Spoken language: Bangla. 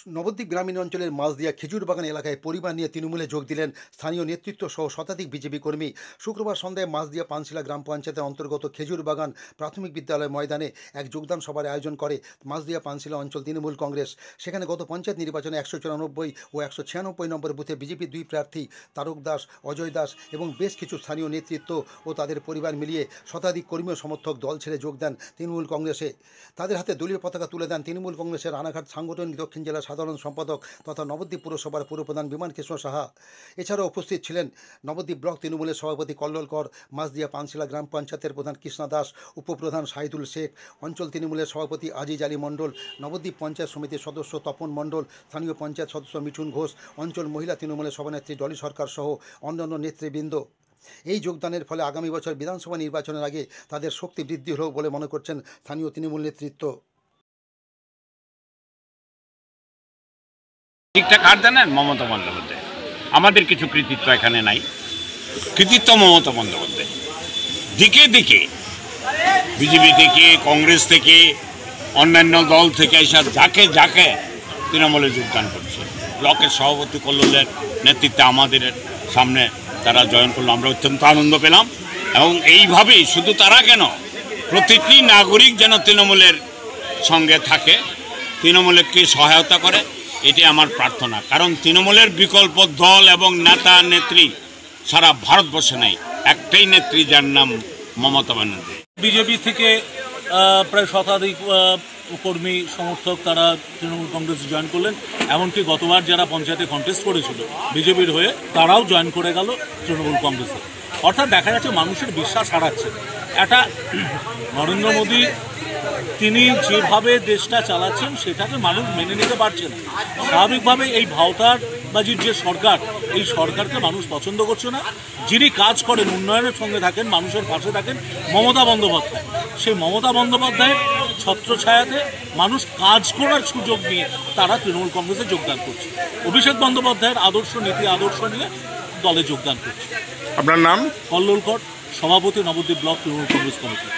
নবদ্বীপ গ্রামীণ অঞ্চলের মাঝদিয়া খেজুরবাগান এলাকায় পরিবার নিয়ে তৃণমূলে যোগ দিলেন স্থানীয় নেতৃত্ব সহ শতাধিক বিজেপি কর্মী। শুক্রবার সন্ধ্যায় মাঝদিয়া পানশিলা গ্রাম পঞ্চায়েতের অন্তর্গত খেজুরবাগান প্রাথমিক বিদ্যালয় ময়দানে এক যোগদান সভার আয়োজন করে মাঝদিয়া পানশিলা অঞ্চল তৃণমূল কংগ্রেস। সেখানে গত পঞ্চায়েত নির্বাচনে 194 ও 196 নম্বর বুথে বিজেপির দুই প্রার্থী তারক দাস, অজয় দাস এবং বেশ কিছু স্থানীয় নেতৃত্ব ও তাদের পরিবার মিলিয়ে শতাধিক কর্মী ও সমর্থক দল ছেড়ে যোগ দেন তৃণমূল কংগ্রেসে। তাদের হাতে দলীয় পতাকা তুলে দেন তৃণমূল কংগ্রেসের রানাঘাট সাংগঠনিক দক্ষিণ জেলা সাধারণ সম্পাদক তথা নবদ্বীপ পুরসভার পুরপ্রধান বিমান কৃষ্ণ সাহা। এছাড়াও উপস্থিত ছিলেন নবদ্বীপ ব্লক তৃণমূলের সভাপতি কল্লোল কর, মাঝদিয়া পানশিলা গ্রাম পঞ্চায়েতের প্রধান কৃষ্ণা দাস, উপপ্রধান শাহিদুল শেখ, অঞ্চল তৃণমূলের সভাপতি আজিজ আলী মণ্ডল, নবদ্বীপ পঞ্চায়েত সমিতির সদস্য তপন মণ্ডল, স্থানীয় পঞ্চায়েত সদস্য মিঠুন ঘোষ, অঞ্চল মহিলা তৃণমূলের সভানেত্রী ডলি সরকার সহ অন্যান্য নেতৃবৃন্দ। এই যোগদানের ফলে আগামী বছর বিধানসভা নির্বাচনের আগে তাদের শক্তি বৃদ্ধি হল বলে মনে করছেন স্থানীয় তৃণমূল নেতৃত্ব। ঠিকঠাক হার জানেন মমতা বন্দ্যোপাধ্যায়, আমাদের কিছু কৃতিত্ব এখানে নাই, কৃতিত্ব মমতা বন্দ্যোপাধ্যায়। দিকে দিকে বিজেপি থেকে, কংগ্রেস থেকে, অন্যান্য দল থেকে এসব যাকে যাকে তৃণমূলে যোগদান করছে। ব্লকের সভাপতি কল্লোলের নেতৃত্বে আমাদের সামনে তারা জয়েন করলো, আমরা অত্যন্ত আনন্দ পেলাম। এবং এইভাবেই শুধু তারা কেন, প্রতিটি নাগরিক যেন তৃণমূলের সঙ্গে থাকে, তৃণমূলকে সহায়তা করে, এটি আমার প্রার্থনা। কারণ তৃণমূলের বিকল্প দল এবং নেতা নেত্রী সারা ভারতবর্ষে নেই, একটাই নেত্রী যার নাম মমতা ব্যানার্জি। বিজেপি থেকে প্রায় শতাধিক কর্মী সমর্থক তারা তৃণমূল কংগ্রেস জয়েন করলেন। এমনকি গতবার যারা পঞ্চায়েতে কন্টেস্ট করেছিল বিজেপির হয়ে, তারাও জয়েন করে গেল তৃণমূল কংগ্রেসে। অর্থাৎ দেখা যাচ্ছে মানুষের বিশ্বাস হারাচ্ছে। এটা নরেন্দ্র মোদী তিনি যেভাবে দেশটা চালাচ্ছেন সেটাকে মানুষ মেনে নিতে পারছে না। স্বাভাবিকভাবে এই ভাওতাবাজির যে সরকার, এই সরকারকে মানুষ পছন্দ করছে না। যিনি কাজ করেন, উন্নয়নের সঙ্গে থাকেন, মানুষের পাশে থাকেন, মমতা বন্দ্যোপাধ্যায়, সেই মমতা বন্দ্যোপাধ্যায়ের ছত্রছায়াতে মানুষ কাজ করার সুযোগ নিয়ে তারা তৃণমূল কংগ্রেসে যোগদান করছে। অভিষেক বন্দ্যোপাধ্যায়ের আদর্শ, নীতি আদর্শ নিয়ে দলে যোগদান করছে। আপনার নাম? কল্লোল কর, সভাপতি নবদ্বীপ ব্লক তৃণমূল কংগ্রেস কমিটি।